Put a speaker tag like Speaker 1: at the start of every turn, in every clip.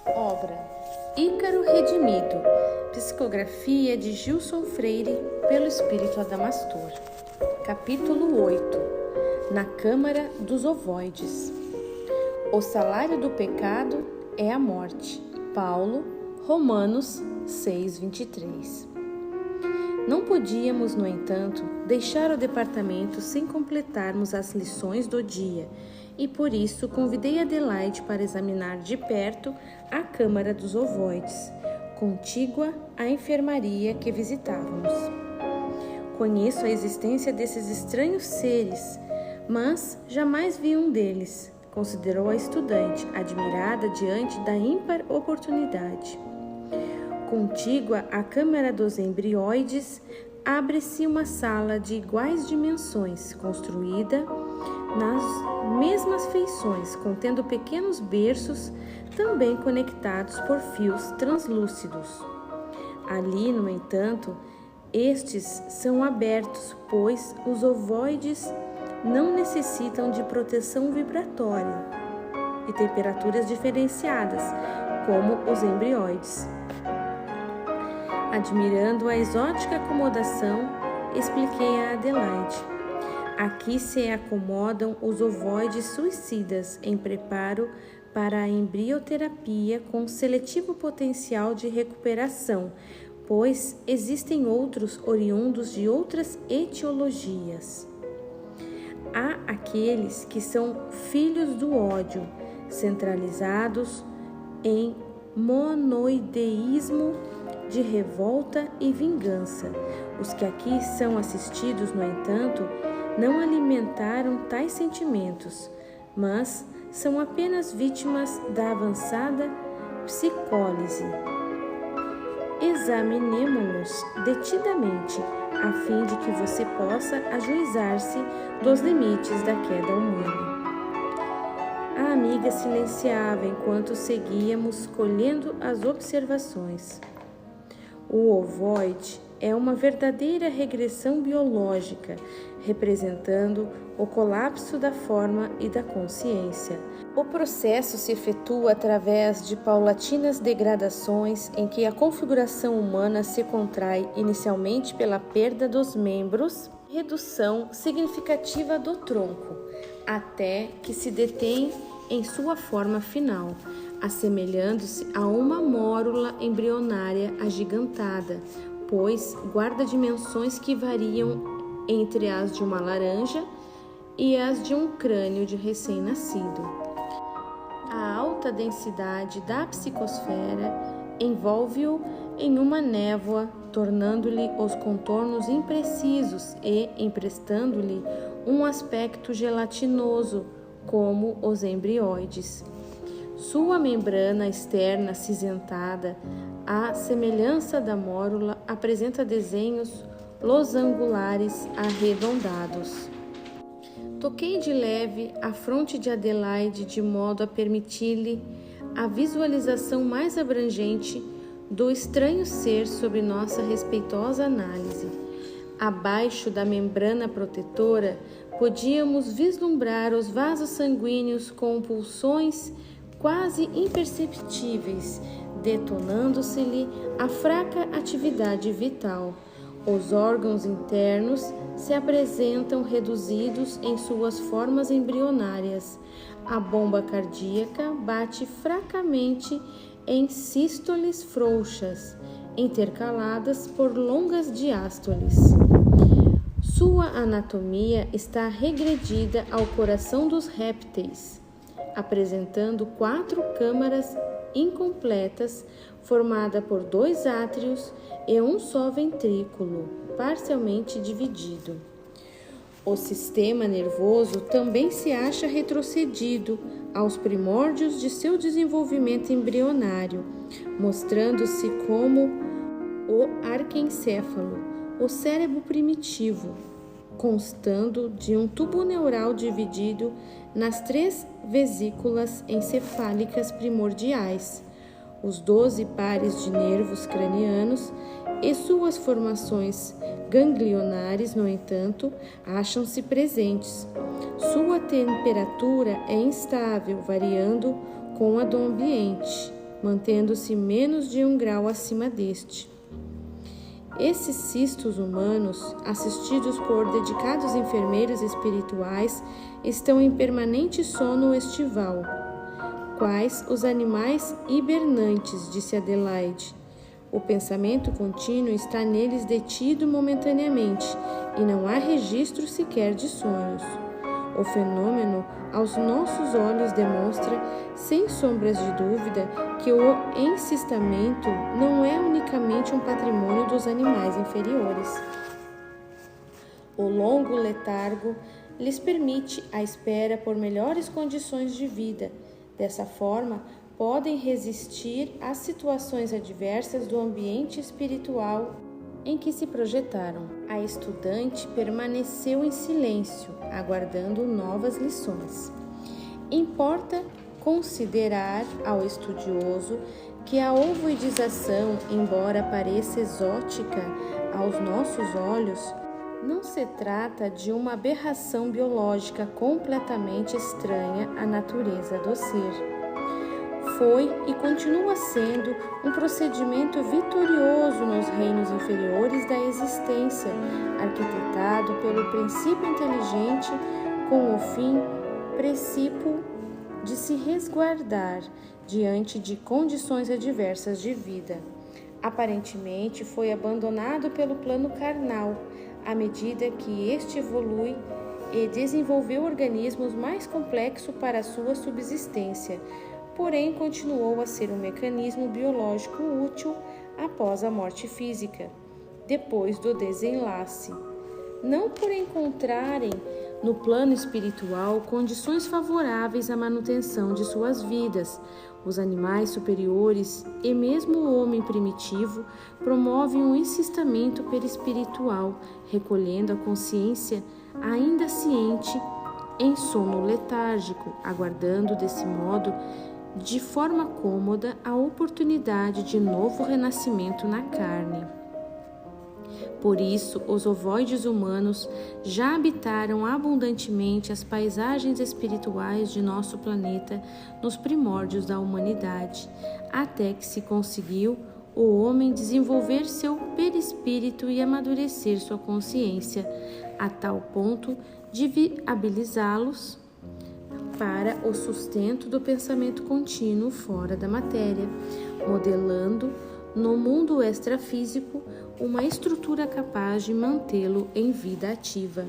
Speaker 1: Obra Ícaro Redimido, psicografia de Gilson Freire pelo Espírito Adamastor. Capítulo 8. Na Câmara dos Ovoides. O salário do pecado é a morte. Paulo, Romanos 6:23. Não podíamos, no entanto, deixar o departamento sem completarmos as lições do dia, e por isso convidei Adelaide para examinar de perto a Câmara dos Ovoides, contígua à enfermaria que visitávamos. Conheço a existência desses estranhos seres, mas jamais vi um deles, considerou a estudante, admirada diante da ímpar oportunidade. Contígua à Câmara dos Embrióides, abre-se uma sala de iguais dimensões, construída nas mesmas feições, contendo pequenos berços, também conectados por fios translúcidos. Ali, no entanto, estes são abertos, pois os ovoides não necessitam de proteção vibratória e temperaturas diferenciadas, como os embrióides. Admirando a exótica acomodação, expliquei a Adelaide. Aqui se acomodam os ovoides suicidas em preparo para a embrioterapia com seletivo potencial de recuperação, pois existem outros oriundos de outras etiologias. Há aqueles que são filhos do ódio, centralizados em monoideísmo de revolta e vingança. Os que aqui são assistidos, no entanto, não alimentaram tais sentimentos, mas são apenas vítimas da avançada psicólise. Examinemo-los detidamente, a fim de que você possa ajuizar-se dos limites da queda humana. A amiga silenciava enquanto seguíamos colhendo as observações. O ovoide é uma verdadeira regressão biológica, representando o colapso da forma e da consciência. O processo se efetua através de paulatinas degradações em que a configuração humana se contrai inicialmente pela perda dos membros, redução significativa do tronco, até que se detém em sua forma final, assemelhando-se a uma mórula embrionária agigantada, pois guarda dimensões que variam entre as de uma laranja e as de um crânio de recém-nascido. A alta densidade da psicosfera envolve-o em uma névoa, tornando-lhe os contornos imprecisos e emprestando-lhe um aspecto gelatinoso, como os embrióides. Sua membrana externa acinzentada, à semelhança da mórula, apresenta desenhos losangulares arredondados. Toquei de leve a fronte de Adelaide de modo a permitir-lhe a visualização mais abrangente do estranho ser sob nossa respeitosa análise. Abaixo da membrana protetora, podíamos vislumbrar os vasos sanguíneos com pulsões quase imperceptíveis, detonando-se-lhe a fraca atividade vital. Os órgãos internos se apresentam reduzidos em suas formas embrionárias. A bomba cardíaca bate fracamente em sístoles frouxas, intercaladas por longas diástoles. Sua anatomia está regredida ao coração dos répteis, apresentando 4 câmaras incompletas, formada por 2 átrios e um só ventrículo, parcialmente dividido. O sistema nervoso também se acha retrocedido aos primórdios de seu desenvolvimento embrionário, mostrando-se como o arquencéfalo, o cérebro primitivo, constando de um tubo neural dividido nas 3 vesículas encefálicas primordiais, os 12 pares de nervos cranianos e suas formações ganglionares, no entanto, acham-se presentes. Sua temperatura é instável, variando com a do ambiente. mantendo-se menos de 1 grau acima deste. Esses cistos humanos, assistidos por dedicados enfermeiros espirituais, estão em permanente sono estival, quais os animais hibernantes, disse Adelaide. O pensamento contínuo está neles detido momentaneamente e não há registro sequer de sonhos. O fenômeno, aos nossos olhos, demonstra, sem sombras de dúvida, que o encistamento não é unicamente um patrimônio dos animais inferiores. O longo letargo lhes permite a espera por melhores condições de vida. Dessa forma, podem resistir às situações adversas do ambiente espiritual em que se projetaram. A estudante permaneceu em silêncio, aguardando novas lições. Importa considerar ao estudioso que a ovoidização, embora pareça exótica aos nossos olhos, não se trata de uma aberração biológica completamente estranha à natureza do ser. Foi e continua sendo um procedimento vitorioso nos reinos inferiores da existência, arquitetado pelo princípio inteligente com o fim precípuo de se resguardar diante de condições adversas de vida. Aparentemente foi abandonado pelo plano carnal, à medida que este evolui e desenvolveu organismos mais complexos para a sua subsistência, porém continuou a ser um mecanismo biológico útil após a morte física, depois do desenlace. Não por encontrarem no plano espiritual condições favoráveis à manutenção de suas vidas, os animais superiores e mesmo o homem primitivo promovem um encistamento perispiritual, recolhendo a consciência ainda ciente em sono letárgico, aguardando desse modo de forma cômoda a oportunidade de novo renascimento na carne. Por isso, os ovoides humanos já habitaram abundantemente as paisagens espirituais de nosso planeta nos primórdios da humanidade, até que se conseguiu o homem desenvolver seu perispírito e amadurecer sua consciência, a tal ponto de viabilizá-los para o sustento do pensamento contínuo fora da matéria, modelando no mundo extrafísico uma estrutura capaz de mantê-lo em vida ativa,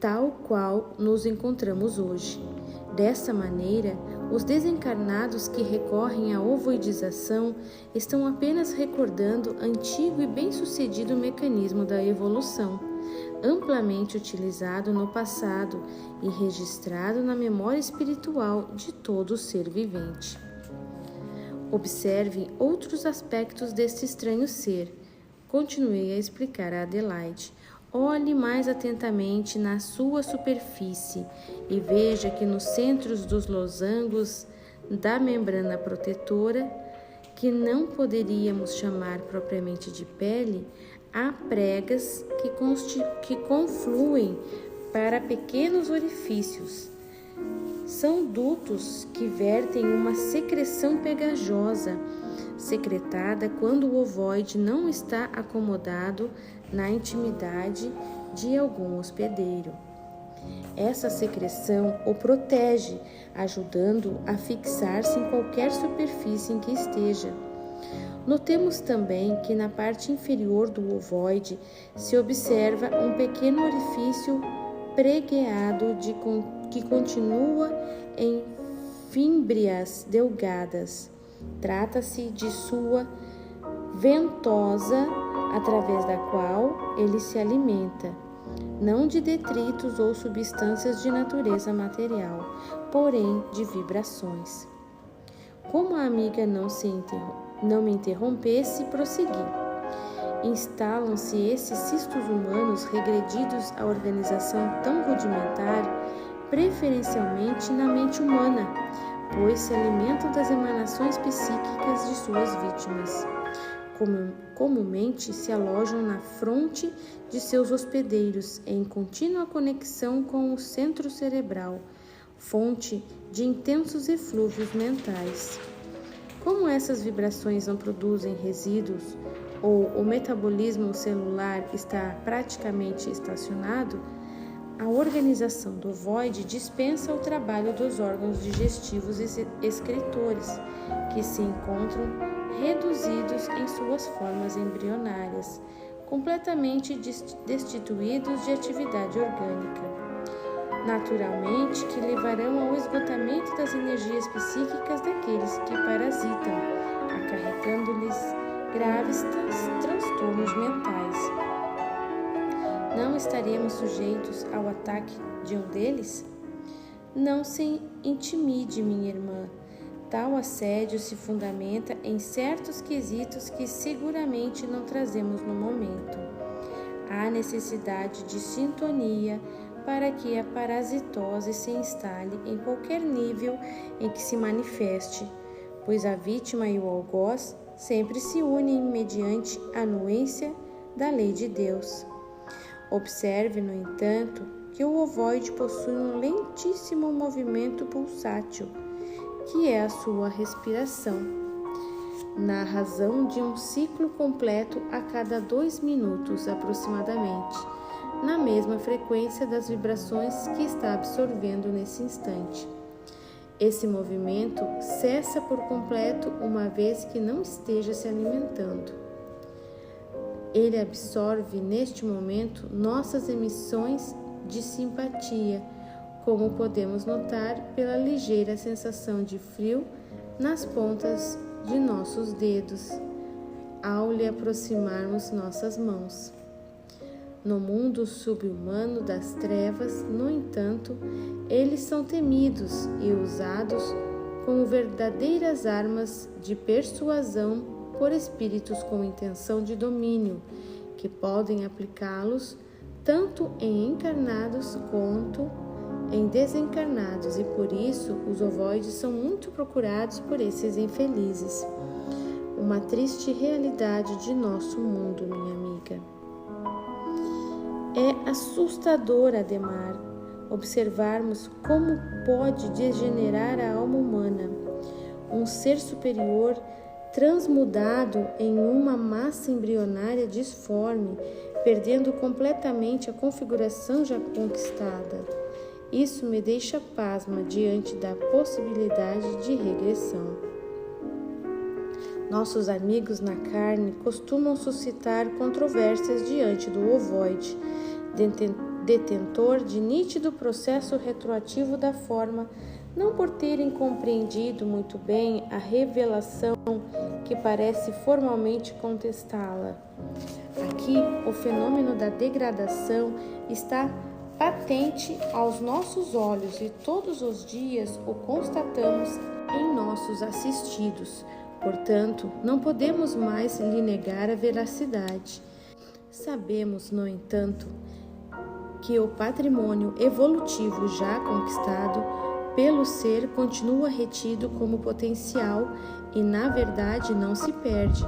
Speaker 1: tal qual nos encontramos hoje. Dessa maneira, os desencarnados que recorrem à ovoidização estão apenas recordando antigo e bem-sucedido mecanismo da evolução, amplamente utilizado no passado e registrado na memória espiritual de todo ser vivente. Observe outros aspectos deste estranho ser. Continuei a explicar a Adelaide. Olhe mais atentamente na sua superfície e veja que nos centros dos losangos da membrana protetora, que não poderíamos chamar propriamente de pele, há pregas que confluem para pequenos orifícios. São dutos que vertem uma secreção pegajosa, secretada quando o ovoide não está acomodado na intimidade de algum hospedeiro. Essa secreção o protege, ajudando a fixar-se em qualquer superfície em que esteja. Notemos também que na parte inferior do ovoide se observa um pequeno orifício pregueado que continua em fímbrias delgadas. Trata-se de sua ventosa, através da qual ele se alimenta, não de detritos ou substâncias de natureza material, porém de vibrações. Como a amiga não me interrompesse, prossegui. Instalam-se esses cistos humanos regredidos à organização tão rudimentar, preferencialmente na mente humana, pois se alimentam das emanações psíquicas de suas vítimas. Comumente se alojam na fronte de seus hospedeiros, em contínua conexão com o centro cerebral, fonte de intensos eflúvios mentais. Como essas vibrações não produzem resíduos ou o metabolismo celular está praticamente estacionado, a organização do ovoide dispensa o trabalho dos órgãos digestivos e excretores, que se encontram reduzidos em suas formas embrionárias, completamente destituídos de atividade orgânica. Naturalmente, que levarão ao esgotamento das energias psíquicas daqueles que parasitam, acarretando-lhes graves transtornos mentais. Não estaremos sujeitos ao ataque de um deles? Não se intimide, minha irmã. Tal assédio se fundamenta em certos quesitos que seguramente não trazemos no momento. Há necessidade de sintonia para que a parasitose se instale em qualquer nível em que se manifeste, pois a vítima e o algoz sempre se unem mediante a anuência da lei de Deus. Observe, no entanto, que o ovoide possui um lentíssimo movimento pulsátil, que é a sua respiração, na razão de um ciclo completo a cada 2 minutos aproximadamente, na mesma frequência das vibrações que está absorvendo nesse instante. Esse movimento cessa por completo uma vez que não esteja se alimentando. Ele absorve neste momento nossas emissões de simpatia, como podemos notar pela ligeira sensação de frio nas pontas de nossos dedos, ao lhe aproximarmos nossas mãos. No mundo sub-humano das trevas, no entanto, eles são temidos e usados como verdadeiras armas de persuasão por espíritos com intenção de domínio, que podem aplicá-los tanto em encarnados quanto em desencarnados, e por isso os ovoides são muito procurados por esses infelizes. Uma triste realidade de nosso mundo, minha amiga. É assustador, Ademar, observarmos como pode degenerar a alma humana, um ser superior transmudado em uma massa embrionária disforme, perdendo completamente a configuração já conquistada. Isso me deixa pasma diante da possibilidade de regressão. Nossos amigos na carne costumam suscitar controvérsias diante do ovoide, detentor de nítido processo retroativo da forma, não por terem compreendido muito bem a revelação que parece formalmente contestá-la. Aqui, o fenômeno da degradação está patente aos nossos olhos e todos os dias o constatamos em nossos assistidos. Portanto, não podemos mais lhe negar a veracidade. Sabemos, no entanto, que o patrimônio evolutivo já conquistado pelo ser continua retido como potencial e, na verdade, não se perde.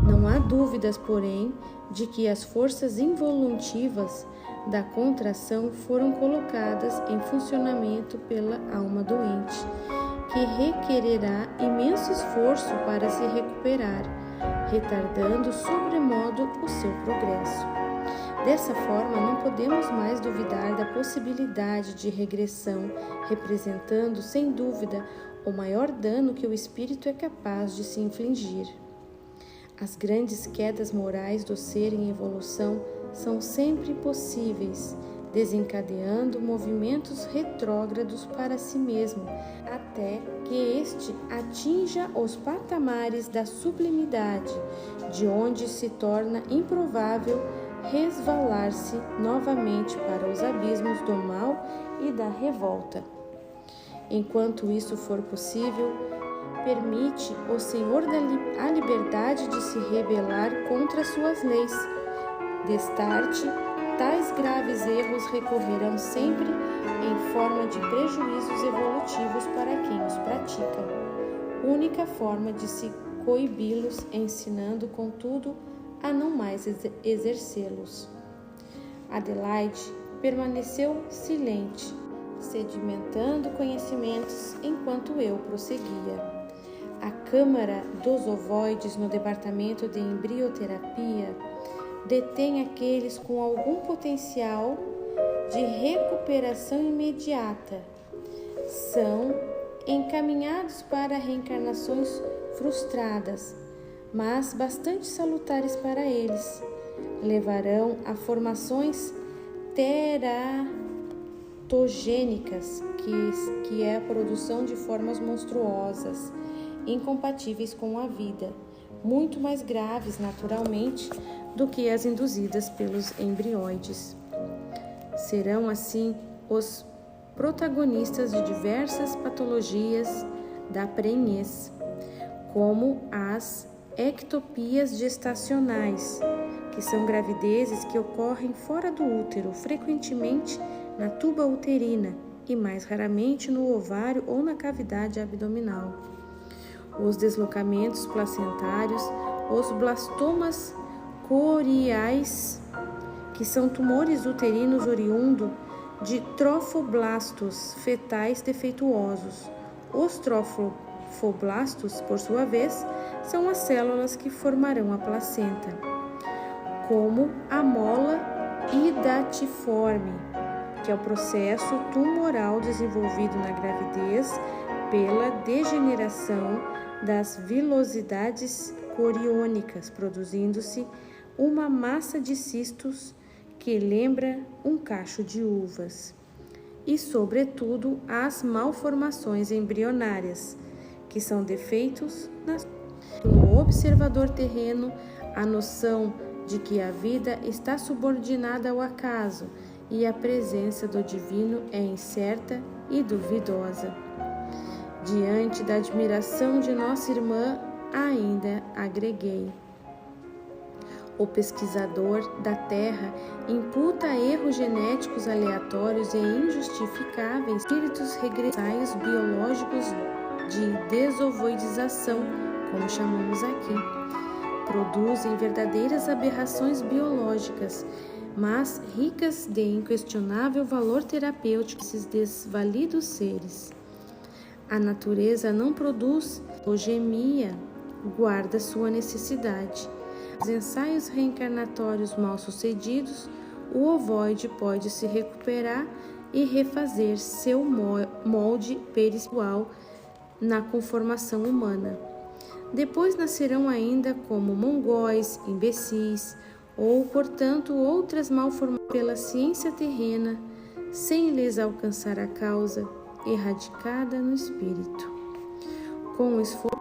Speaker 1: Não há dúvidas, porém, de que as forças involutivas da contração foram colocadas em funcionamento pela alma doente, que requererá imenso esforço para se recuperar, retardando sobremodo o seu progresso. Dessa forma, não podemos mais duvidar da possibilidade de regressão, representando, sem dúvida, o maior dano que o espírito é capaz de se infligir. As grandes quedas morais do ser em evolução são sempre possíveis, desencadeando movimentos retrógrados para si mesmo, até que este atinja os patamares da sublimidade, de onde se torna improvável resvalar-se novamente para os abismos do mal e da revolta. Enquanto isso for possível, permite o Senhor a liberdade de se rebelar contra suas leis. Destarte, tais graves erros recorrerão sempre em forma de prejuízos evolutivos para quem os pratica. Única forma de se coibi-los, ensinando, contudo, a não mais exercê-los. Adelaide permaneceu silente, sedimentando conhecimentos enquanto eu prosseguia. A Câmara dos Ovoides no Departamento de Embrioterapia detém aqueles com algum potencial de recuperação imediata. São encaminhados para reencarnações frustradas, mas bastante salutares para eles. Levarão a formações teratogênicas, que é a produção de formas monstruosas, incompatíveis com a vida, muito mais graves naturalmente do que as induzidas pelos embrióides. Serão assim os protagonistas de diversas patologias da prenhez, como as ectopias gestacionais, que são gravidezes que ocorrem fora do útero, frequentemente na tuba uterina e mais raramente no ovário ou na cavidade abdominal. Os deslocamentos placentários, os blastomas coriais, que são tumores uterinos oriundos de trofoblastos fetais defeituosos. Os trofoblastos, por sua vez, são as células que formarão a placenta, como a mola hidatiforme, que é o processo tumoral desenvolvido na gravidez pela degeneração das vilosidades coriônicas, produzindo-se uma massa de cistos que lembra um cacho de uvas, e, sobretudo, as malformações embrionárias, que são defeitos no observador terreno, a noção de que a vida está subordinada ao acaso e a presença do divino é incerta e duvidosa. Diante da admiração de nossa irmã, ainda agreguei: o pesquisador da Terra imputa erros genéticos aleatórios e injustificáveis, espíritos regressais biológicos de desovoidização, como chamamos aqui. Produzem verdadeiras aberrações biológicas, mas ricas de inquestionável valor terapêutico esses desvalidos seres. A natureza não produz ogemia, guarda sua necessidade. Nos ensaios reencarnatórios mal sucedidos, o ovoide pode se recuperar e refazer seu molde perispiritual na conformação humana. Depois nascerão ainda como mongóis, imbecis ou, portanto, outras malformações pela ciência terrena, sem lhes alcançar a causa erradicada no espírito. Com o esforço